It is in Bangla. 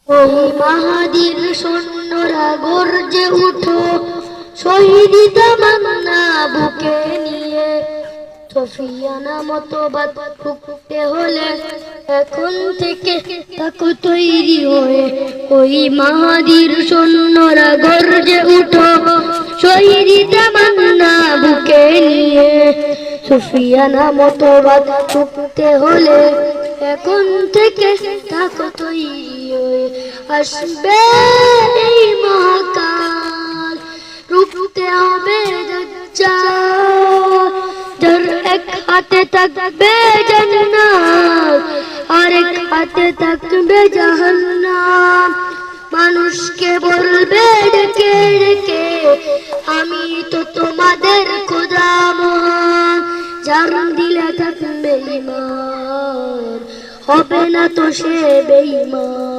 ওই মাহাদির সৈন্যরা গর্জে উঠো, শহীদি তামান্না বুকে নিয়ে। সফিয়ানা মতবাদ ফুকতে হলে এখন থেকে তাকো তৈরি হয়ে। ওই মাহাদির সৈন্যরা গর্জে উঠো, শহীদি তামান্না বুকে নিয়ে। সুফিয়ানা মতবাদ ফুকতে হলে এখন থেকে তাকো তৈরি হয়ে। আসবে এই মহাকাল, রুখতে হবে দাজ্জাল। যার এক হাতে থাকবে জান্নাত, আরেক হাতে থাকবে জাহান্নাম। মানুষকে বলবে ডেকে ডেকে, আমি তো তোমাদের খোদা মহান। যার দিলে থাকবে ঈমান, হবে না তো সে বেঈমান।